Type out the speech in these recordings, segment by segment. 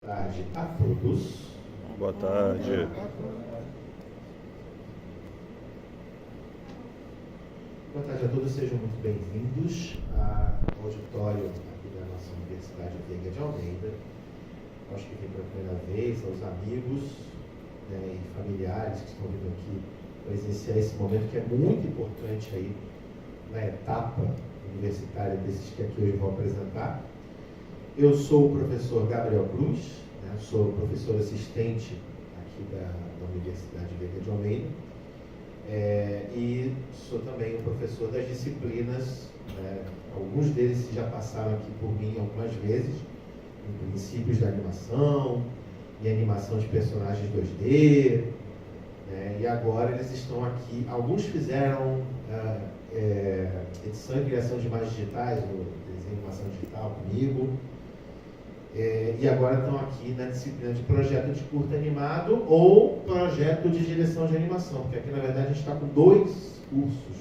tarde a todos. Boa tarde. Boa tarde a todos, sejam muito bem-vindos ao auditório aqui da nossa Universidade Veiga de Almeida. Aos que vêm pela primeira vez, aos amigos, e familiares que estão vindo aqui presenciar esse momento que é muito importante aí na etapa universitária desses que aqui hoje vou apresentar. Eu sou o professor Gabriel Cruz, sou professor assistente aqui da Universidade Veiga de Almeida, e sou também o professor das disciplinas, alguns deles já passaram aqui por mim algumas vezes, em princípios da animação, em animação de personagens 2D, e agora eles estão aqui, alguns fizeram edição e criação de imagens digitais, desenho de animação digital comigo, e agora estão aqui na disciplina de projeto de curta animado ou projeto de direção de animação, porque aqui na verdade a gente está com dois cursos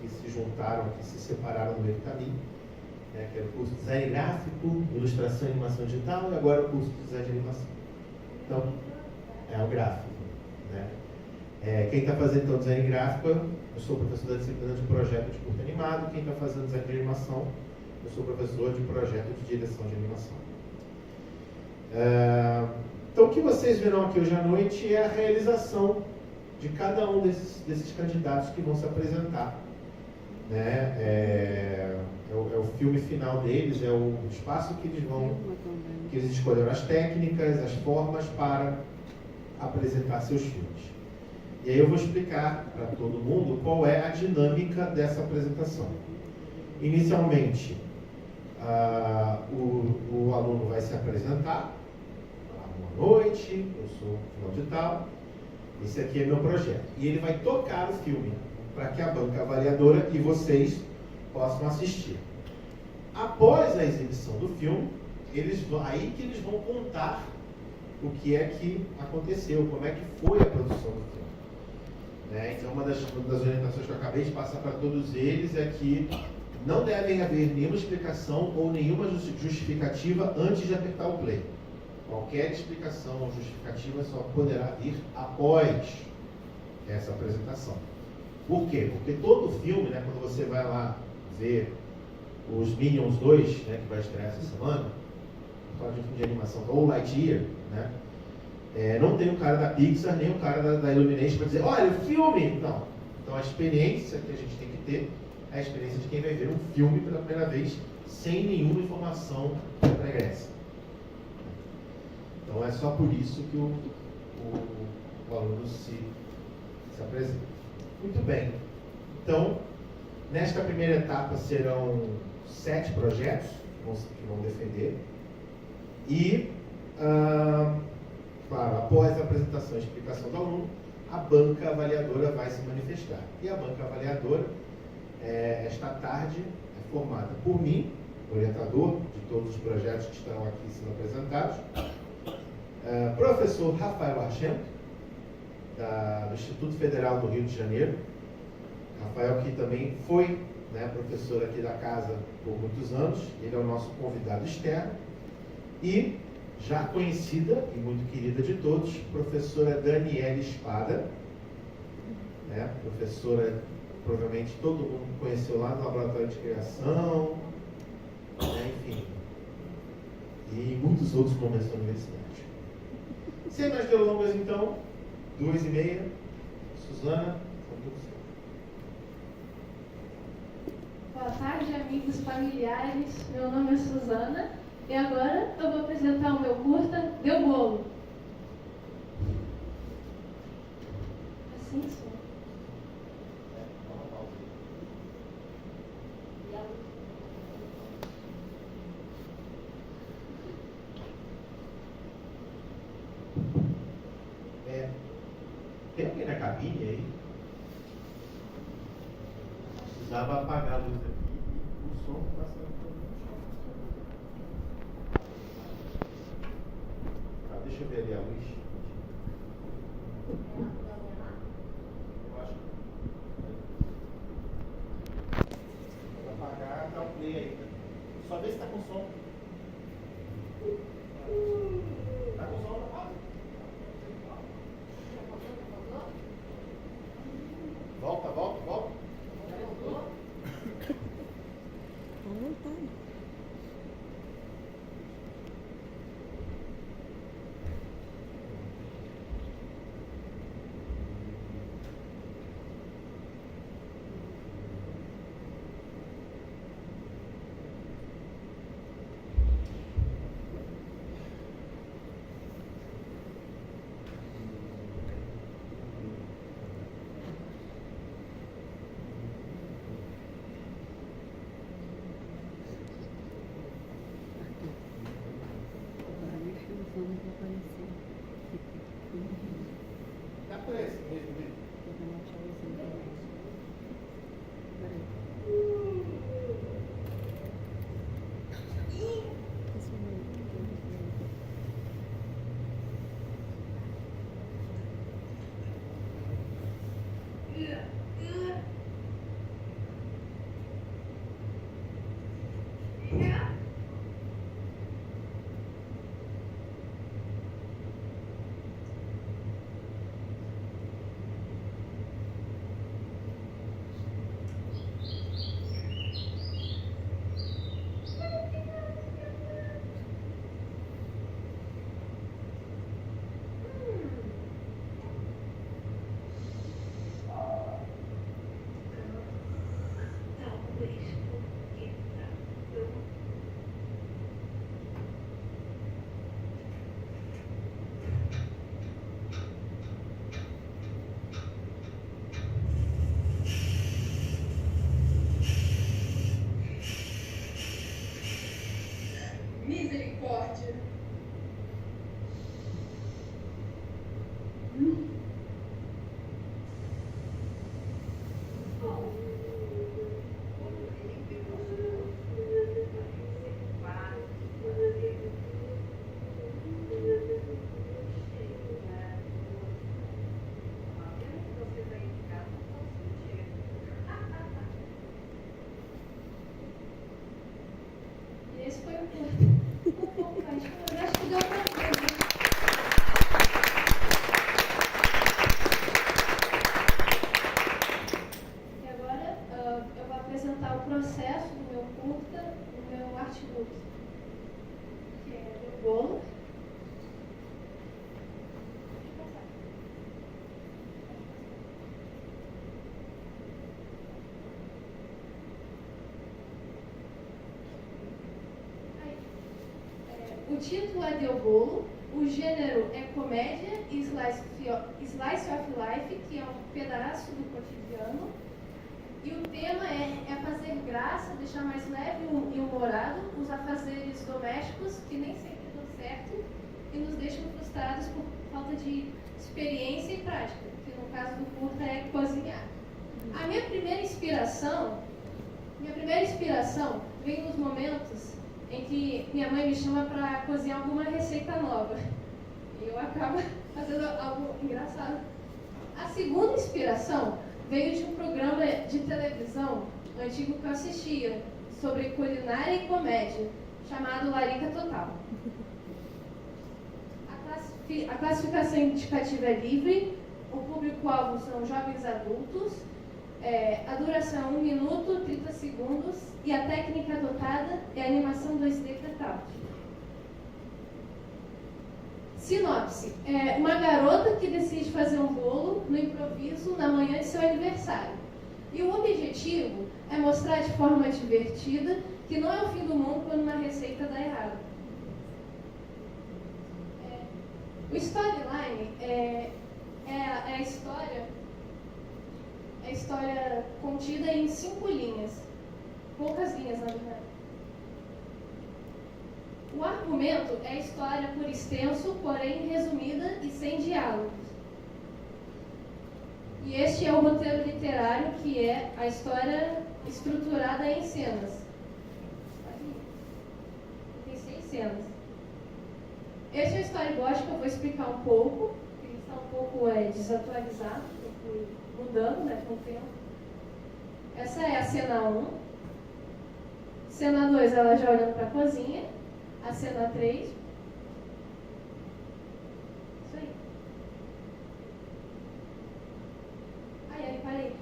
que se juntaram, que se separaram no meio do caminho, que era o curso de design gráfico, ilustração e animação digital, e agora o curso de design de animação. Então, é o gráfico. Quem está fazendo então design gráfico, eu sou professor da disciplina de projeto de curta animado. Quem está fazendo design de animação, eu sou professor de projeto de direção de animação. Então, o que vocês verão aqui hoje à noite é a realização de cada um desses candidatos que vão se apresentar. É o filme final deles, é o espaço que eles escolheram as técnicas, as formas para apresentar seus filmes. E aí eu vou explicar para todo mundo qual é a dinâmica dessa apresentação. Inicialmente, o aluno vai se apresentar. Boa noite, eu sou fulano de tal, esse aqui é meu projeto. E ele vai tocar o filme para que a banca avaliadora e vocês possam assistir. Após a exibição do filme, aí que eles vão contar o que é que aconteceu, como é que foi a produção do filme. Então, uma das orientações que eu acabei de passar para todos eles é que não devem haver nenhuma explicação ou nenhuma justificativa antes de apertar o play. Qualquer explicação ou justificativa só poderá vir após essa apresentação. Por quê? Porque todo filme, quando você vai lá ver os Minions 2, que vai estrear essa semana, de um filme de animação, ou Lightyear, não tem o cara da Pixar, nem o cara da Illumination para dizer, olha, o filme! Não. Então a experiência que a gente tem que ter é a experiência de quem vai ver um filme pela primeira vez, sem nenhuma informação pregressa. Então é só por isso que o aluno se apresenta. Muito bem. Então, nesta primeira etapa serão 7 projetos que vão defender. E, claro, após a apresentação e explicação do aluno, a banca avaliadora vai se manifestar. E a banca avaliadora, esta tarde, é formada por mim, orientador de todos os projetos que estão aqui sendo apresentados, professor Rafael Argento, do Instituto Federal do Rio de Janeiro. Rafael, que também foi professor aqui da casa por muitos anos, ele é o nosso convidado externo. E, já conhecida e muito querida de todos, professora Daniela Espada, professora, provavelmente todo mundo conheceu lá no Laboratório de Criação, enfim, e muitos outros momentos da universidade. Sem mais delongas, então, 2h30, Suzana, Boa tarde, amigos, familiares. Meu nome é Suzana e agora eu vou apresentar o meu curta, Deu Bolo. Assim só. Tem alguém na cabine aí? Precisava apagar a luz aqui e o som está saindo todo mundo. Deixa eu ver ali a luz. Eu acho que vou apagar, dá um play aí. Só ver se está com som. esse mesmo. Misericórdia. Esse foi o curto. Eu acho que deu pra ver, né? E agora eu vou apresentar o processo do meu curta no meu artbook, que é o bolo. O título é Deu Bolo, o gênero é comédia e slice of life, que é um pedaço do cotidiano, e o tema é fazer graça, deixar mais leve e humorado os afazeres domésticos que nem sempre dão certo e nos deixam frustrados por falta de experiência e prática, que no caso do curta é cozinhar. A minha primeira inspiração vem nos momentos em que minha mãe me chama para cozinhar alguma receita nova. E eu acabo fazendo algo engraçado. A segunda inspiração veio de um programa de televisão antigo que eu assistia, sobre culinária e comédia, chamado Larica Total. A classificação indicativa é livre, o público-alvo são jovens adultos, a duração é 1 minuto, 30 segundos e a técnica adotada é animação 2D pretal. Sinopse. Uma garota que decide fazer um bolo no improviso na manhã de seu aniversário. E o objetivo é mostrar de forma divertida que não é o fim do mundo quando uma receita dá errado. O storyline é a história contida em 5 linhas. Poucas linhas, na verdade. O argumento é a história por extenso, porém resumida e sem diálogos. E este é o roteiro literário, que é a história estruturada em cenas. Tem 6 cenas. Este é o storyboard que eu vou explicar um pouco. Ele está um pouco desatualizado, eu fui mudando, né, com o tempo. Essa é a cena 1. Cena 2, ela já olhando para a cozinha. A cena 3. Isso aí. Ai, parei.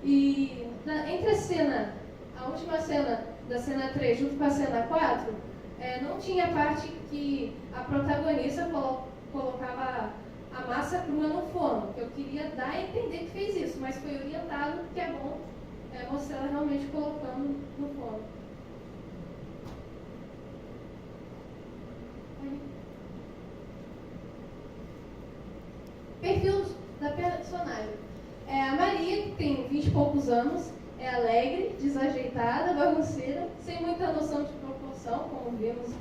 E entre a última cena da cena 3 junto com a cena 4, não tinha parte que a protagonista colocava a massa crua no forno. Eu queria dar a entender que fez isso, mas foi orientado, que é bom mostrar ela realmente colocando no forno. Perfil da personagem. A Maria, que tem 20 e poucos anos, é alegre, desajeitada, bagunceira, sem muita noção de proporção, como vemos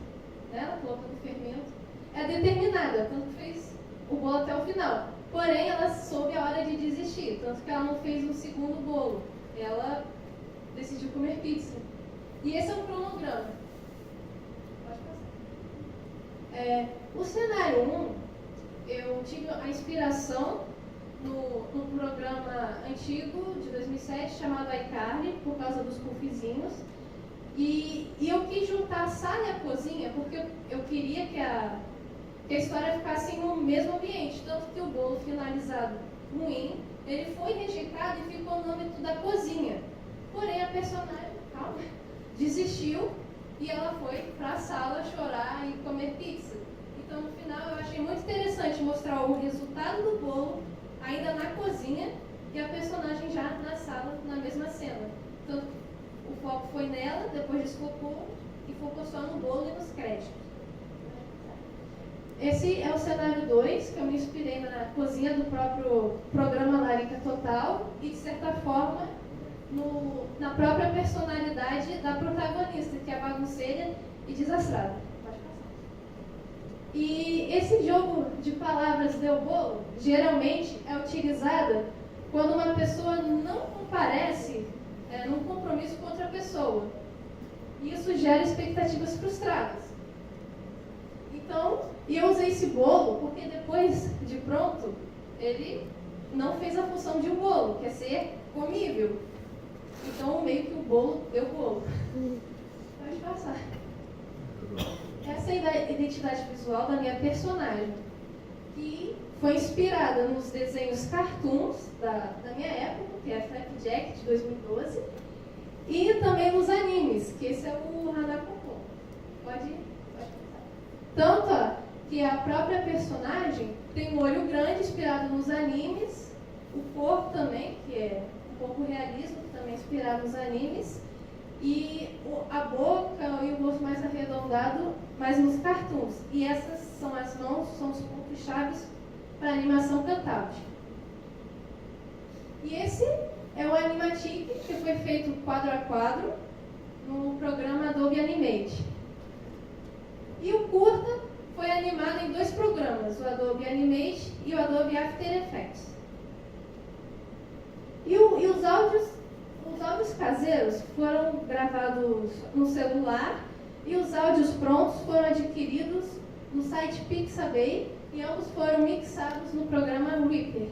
nela, colocando fermento. É determinada, tanto que fez o bolo até o final. Porém, ela soube a hora de desistir, tanto que ela não fez um segundo bolo. Ela decidiu comer pizza. E esse é o cronograma. Pode passar. O cenário 1, eu tive a inspiração no programa antigo de 2007 chamado iCarly, por causa dos puffzinhos. E eu quis juntar a sala e a cozinha porque eu queria que a história ficasse no mesmo ambiente. Tanto que o bolo finalizado ruim, ele foi rejeitado e ficou no âmbito da cozinha. Porém, a personagem, desistiu e ela foi para a sala chorar e comer pizza. Então, no final, eu achei muito interessante mostrar o resultado do bolo ainda na cozinha e a personagem já na sala, na mesma cena. Então, o foco foi nela, depois desfocou e focou só no bolo e nos créditos. Esse é o cenário 2, que eu me inspirei na cozinha do próprio programa Larica Total e, de certa forma, na própria personalidade da protagonista, que é bagunceira e desastrada. Pode passar. E esse jogo de palavras deu bolo, geralmente é utilizada quando uma pessoa não comparece num compromisso com outra pessoa. Isso gera expectativas frustradas. Então, eu usei esse bolo porque depois de pronto, ele não fez a função de um bolo, que é ser comível. Então, meio que o bolo deu bolo. Pode passar. Essa é a identidade visual da minha personagem, que foi inspirada nos desenhos cartoons da minha época, que é Flapjack, de 2012, e também nos animes, que esse é o Hanako-kun. Pode passar. Tanto que a própria personagem tem um olho grande, inspirado nos animes, o corpo também, que é um pouco realismo, também inspirado nos animes, e a boca e o rosto mais arredondado, mais nos cartoons. E essas são as mãos, são os pontos-chave para a animação Cut-Out. E esse é o Animatic, que foi feito quadro a quadro no programa Adobe Animate. E o curta foi animado em 2 programas, o Adobe Animate e o Adobe After Effects. E os áudios caseiros foram gravados no celular e os áudios prontos foram adquiridos no site Pixabay e ambos foram mixados no programa Reaper.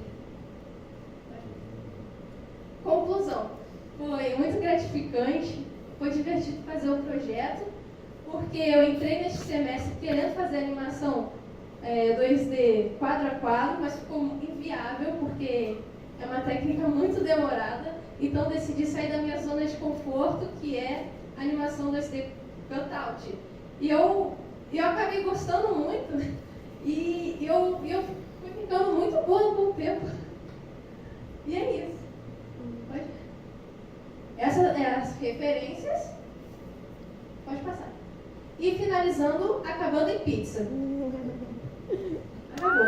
Conclusão: foi muito gratificante, foi divertido fazer o projeto, porque eu entrei neste semestre querendo fazer animação 2D quadro a quadro, mas ficou inviável porque é uma técnica muito demorada, então decidi sair da minha zona de conforto, que é animação 2D Cut-Out. E eu acabei gostando muito e eu fui ficando muito boa com o tempo. E é isso. Essas são as referências. Pode passar. E finalizando, acabando em pizza. Acabou.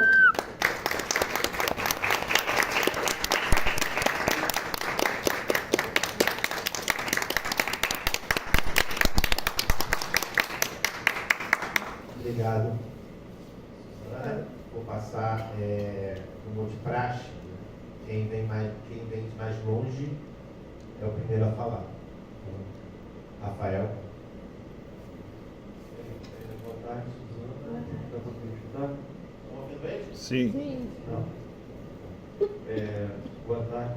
Obrigado. Vou passar um monte de praxe. Quem vem mais longe é o primeiro a falar. Rafael. Boa tarde, Suzana. Está conseguindo escutar? Estão ouvindo bem? Sim. Não. Boa tarde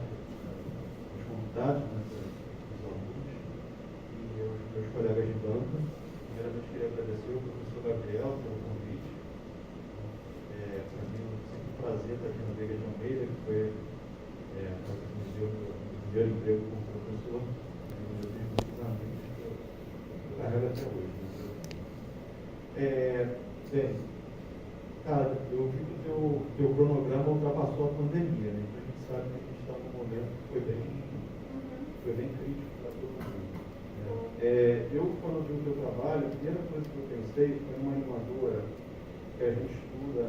aos convidados, os alunos e aos meus colegas de banca. Primeiramente, queria agradecer ao professor Gabriel pelo convite. Para mim é sempre um prazer estar aqui na Veiga de Almeida, que foi o meu primeiro emprego como professor. Eu tenho muitos amigos que eu carrego até hoje. Bem, cara, eu vi que o teu cronograma ultrapassou a pandemia, né? Então a gente sabe que a gente está num momento que foi bem crítico para todo mundo. Eu, quando vi o teu trabalho, a primeira coisa que eu pensei foi uma animadora que a gente estuda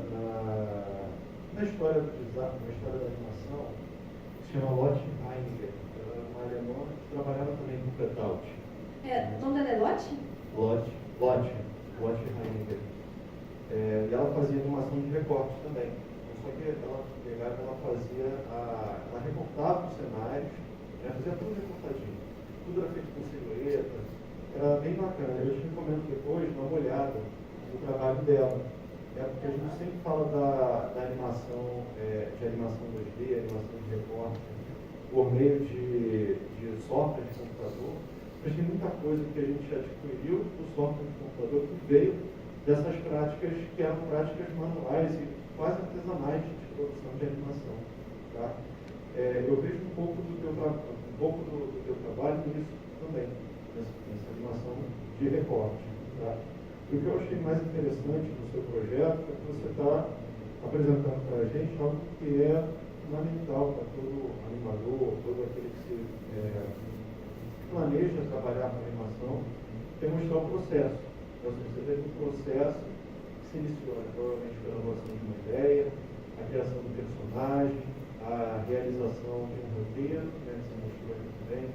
na história do design, na história da animação, que se chama Lotte Heiniger. Ela era uma alemã que trabalhava também com Cut-Out. O nome dela é Lotte? Lotte Heiniger. E ela fazia animação de recorte também. Só que ela pegava, ela recortava os cenários, né, fazia tudo recortadinho. Tudo era feito com silhueta, era bem bacana. Eu te recomendo depois dar uma olhada no trabalho dela. Porque a gente sempre fala da animação, de animação 2D, animação de recorte, por meio de software de computador, mas tem muita coisa que a gente adquiriu do software de computador que veio dessas práticas que eram práticas manuais e quase artesanais de produção de animação. Tá? Eu vejo um pouco do teu trabalho nisso também, nessa animação de recorte. Tá? E o que eu achei mais interessante do seu projeto é que você está apresentando para a gente algo que é fundamental para todo animador, todo aquele que se planeja trabalhar com animação, que é mostrar o processo. Então, você teve um processo que se iniciou, provavelmente pela elaboração de uma ideia, a criação do personagem, a realização de um roteiro, né, que você mostrou aqui também,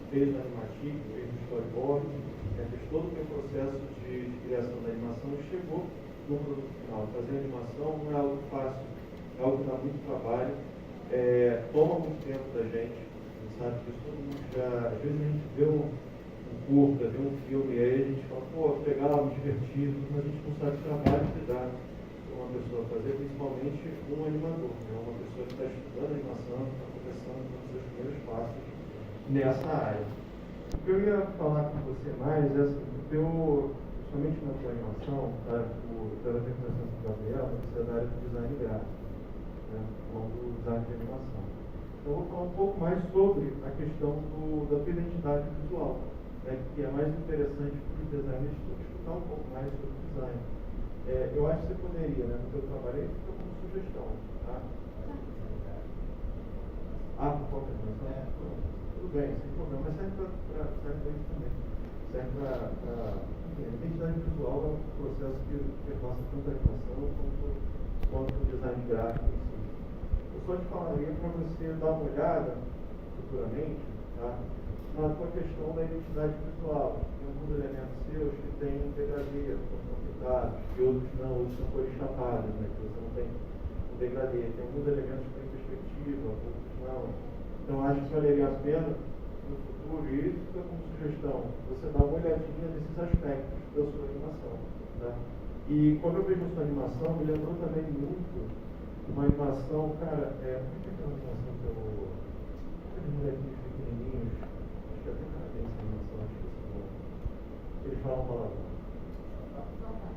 fez o animativo, fez o storyboard, fez todo o processo de criação da animação e chegou no produto final. Fazer animação não é algo fácil, é algo que dá muito trabalho, toma muito tempo da gente, sabe? Porque todo mundo às vezes a gente vê um curta, vê um filme e aí a gente fala, pô, legal, me divertido, mas a gente não sabe o trabalho que dá para uma pessoa fazer, principalmente um animador, né? Uma pessoa que está estudando animação, está começando os seus primeiros passos nessa área. O que eu ia falar com você mais é assim, somente na tua animação, tá? Pela representação do Gabriel, você é da área de design gráfico, né? Como design de animação. Então, eu vou falar um pouco mais sobre a questão da tua identidade visual, né? Que é mais interessante para os designers escutar um pouco mais sobre o design. Eu acho que você poderia, né, no teu trabalho, aí fica como sugestão, tá? Por qualquer coisa. Tudo bem, sem problema, mas serve para isso também. Serve para a identidade visual é um processo que passa tanto a animação quanto o design gráfico em si. Eu só te falaria para você dar uma olhada futuramente, tá, na tua questão da identidade visual. Tem alguns elementos seus que têm um degradê, são pintados, e outros não, outros são cores chapadas, né, que você não tem um degradê. Tem alguns elementos que têm perspectiva, outros não. Então, acho que valeria a pena, no futuro, e isso fica como sugestão, você dá uma olhadinha nesses aspectos da sua animação. Tá? E quando eu vejo a sua animação, me lembrou também muito uma animação, cara, como é que é aquela animação que aqueles molequinhos pequenininhos, acho que até canadense a animação, acho que é bom. Eles falam palavrão.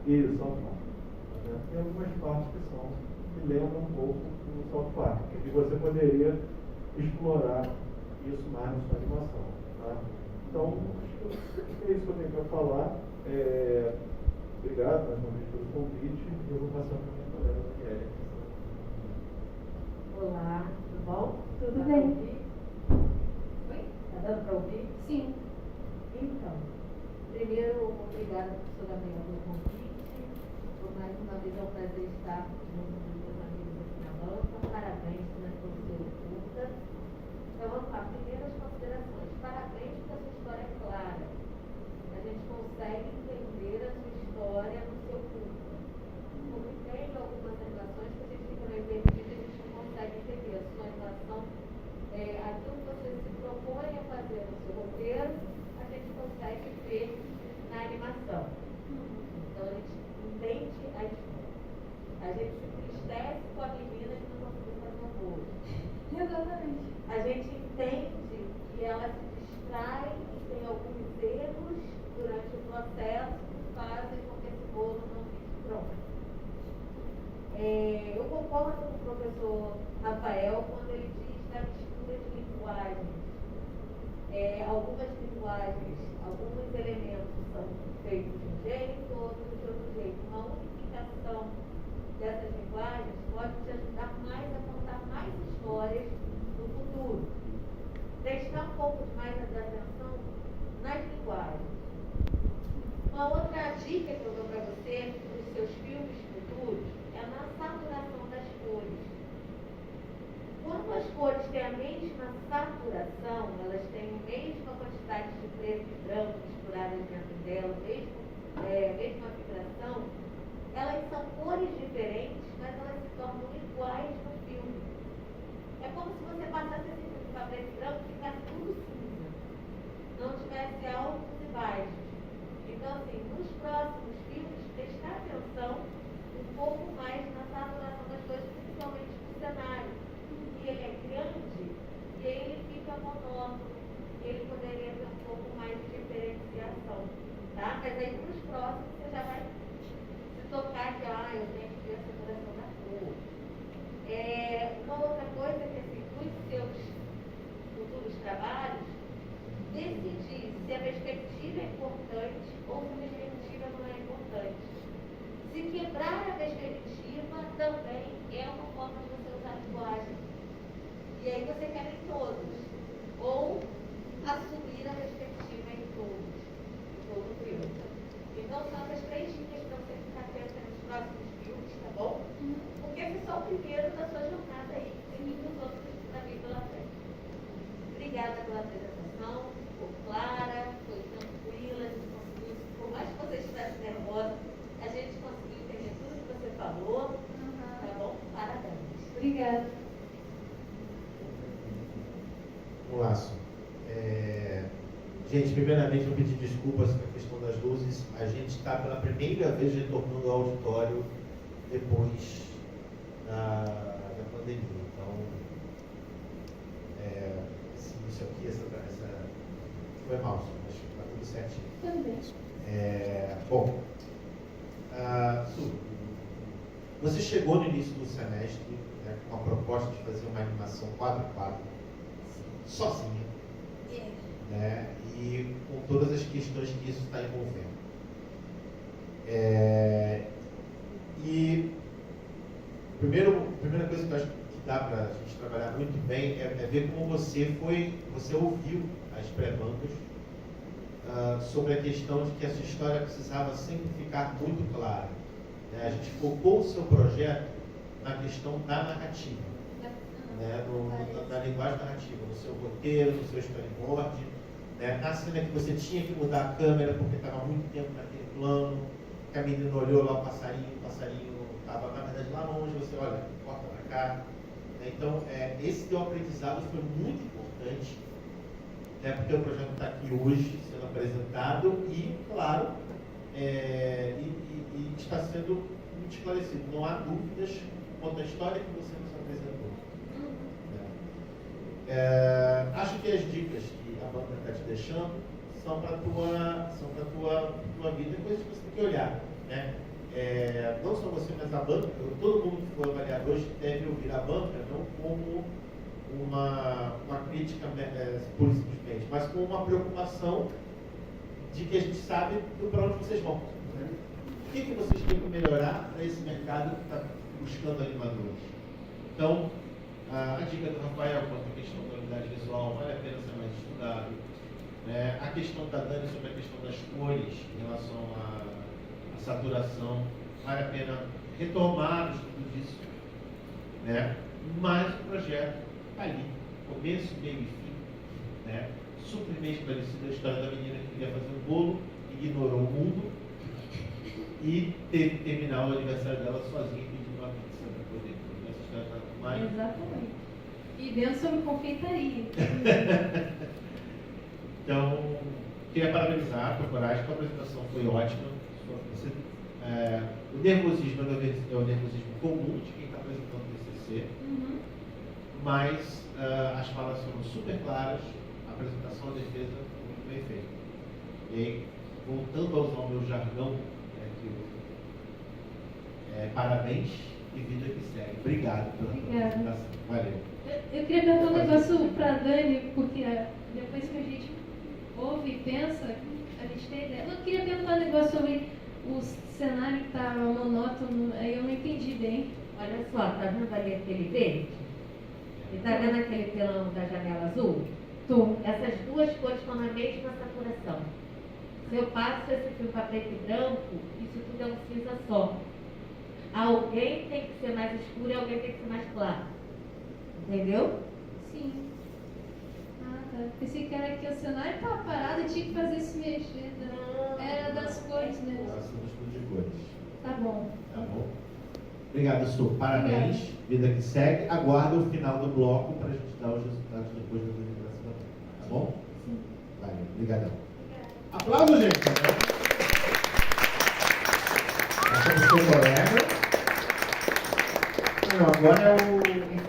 Isso, South Park. Tem algumas partes que lembram um pouco do South Park, e você poderia explorar isso mais na sua animação. Tá? Então, acho que é isso que eu tenho para falar. Obrigado mais uma vez pelo convite e eu vou passar para a minha colega Daniela. Olá, tudo bom? Tudo Dá bem. pra ouvir? Oi? Tá dando para ouvir? Sim. Então, primeiro, obrigada, professora Gabriela, pelo convite. Por mais uma vez é um prazer estar junto com meus amigos aqui na banca. Parabéns pelo seu curta. Então, vamos lá. Primeiro, as considerações. Parabéns pela sua história clara. A gente consegue entender a sua história no seu curta. Porque tem algumas animações que a gente fica meio perdido e a gente não consegue entender. A sua animação, aquilo que você se propõe a fazer no seu roteiro, a gente consegue ver na animação. Então, a gente entende a história. A gente se entristece com a menina que não conseguiu fazer um bolo. Exatamente. A gente entende que ela se distrai e tem alguns erros durante o processo que fazem com que esse bolo não fique pronto. Eu concordo com o professor Rafael quando ele diz da mistura de linguagens. Algumas linguagens, alguns elementos são feitos de um jeito, outros de outro jeito. Uma unificação dessas linguagens pode te ajudar mais a contar mais histórias no futuro. Prestar um pouco mais de atenção nas linguagens. Uma outra dica que eu dou para você, para os seus filmes futuros, é na saturação das cores. Quando as cores têm a mesma saturação, elas têm a mesma quantidade de preto e branco misturadas dentro dela, mesma vibração, elas são tornam iguais no filme. É como se você passasse esse filme para preto e branco e ficasse tudo cinza. Não tivesse altos e baixos. Então, assim, nos próximos filmes, prestar atenção um pouco mais na saturação das coisas, principalmente no cenário. E ele é grande, e aí ele fica monótono. Ele poderia ter um pouco mais de diferenciação. Tá? Mas aí nos próximos você já vai se tocar que eu tenho que ver a saturação da cor. Uma outra coisa é que assim, nos seus futuros trabalhos, decidir se a perspectiva é importante ou se a perspectiva não é importante. Se quebrar a perspectiva também é uma forma de você usar a linguagem. E aí você quer em todos. Ou assumir a perspectiva em todos. Em todo o filme. Então são essas 3 dicas para você ficar atento nos próximos filmes, tá bom? Porque esse é só o primeiro da sua jornada aí. Tem muitos outros na vida pela frente. Obrigada pela apresentação. Ficou clara, foi tranquila, a gente conseguiu, por mais que você estivesse nervosa, a gente conseguiu entender tudo que você falou. Tá bom? Parabéns. Obrigada. Um laço. Gente, primeiramente eu pedi desculpas pela questão das luzes. A gente está pela primeira vez retornando ao auditório depois da pandemia. Então, isso aqui, essa foi mal, mas está tudo certinho. Também. Bom, Su, você chegou no início do semestre com a proposta de fazer uma animação 4x4 sozinha, né? E com todas as questões que isso está envolvendo. E a primeira coisa que eu acho que dá para a gente trabalhar muito bem é ver como você ouviu as pré-bancas sobre a questão de que essa história precisava sempre ficar muito clara. A gente focou o seu projeto na questão da narrativa, na linguagem narrativa, no seu roteiro, no seu storyboard, na cena que você tinha que mudar a câmera porque estava muito tempo naquele plano, que a menina olhou lá o passarinho estava na verdade lá longe, você olha, corta para cá. Então, esse teu aprendizado foi muito importante, porque o projeto está aqui hoje sendo apresentado e, claro, e está sendo muito esclarecido. Não há dúvidas quanto à história que você nos apresentou. Acho que as dicas que a banca está te deixando são para a tua vida, coisas que você tem que olhar. Não só você, mas a banca, todo mundo que for avaliado hoje deve ouvir a banca não como uma crítica pura e simplesmente, mas com uma preocupação de que a gente sabe para onde vocês vão. O que vocês têm que melhorar para esse mercado que está buscando animadores? Então, a dica do Rafael quanto à questão da unidade visual vale a pena ser mais estudado. A questão da Dani sobre a questão das cores em relação à saturação, vale a pena retomar o estudo disso. Mas o projeto está ali, começo, meio e fim. Suprimente esclarecido a história da menina que queria fazer um bolo, ignorou o mundo e teve que terminar o aniversário dela sozinha pedindo uma pizza para poder. Essa história está mais. Exatamente. E dentro sobre confeitaria. Então, queria parabenizar a tua coragem, a tua apresentação foi ótima. O nervosismo é o nervosismo comum de quem está apresentando o TCC, mas as falas foram super claras, a apresentação, a defesa foi muito bem feita. E aí, voltando a usar o meu jargão, parabéns e vida que segue. Obrigado pela tua apresentação. Valeu. Eu queria perguntar um negócio para a Dani, porque depois que a gente ouve e pensa, a gente tem ideia. Eu queria perguntar um negócio sobre o cenário que está monótono, aí eu não entendi bem. Olha só, tá vendo ali aquele verde? E tá vendo aquele telão da janela azul? Essas duas cores estão na mesma saturação. Se eu passo esse fio para preto e branco, isso tudo é um cinza só. Alguém tem que ser mais escuro e alguém tem que ser mais claro. Entendeu? Sim. Tá. Pensei que era que o cenário estava parado e tinha que fazer se mexer. Era das cores mesmo. Nós somos tudo de cores. Tá bom. Tá bom? Obrigado, Su. Parabéns. Vida que segue. Aguarda o final do bloco para a gente dar os resultados depois da deliberação. Tá bom? Sim. Valeu. Obrigadão. Obrigada. Aplausos, gente. Nós somos seu colega. Não, agora é o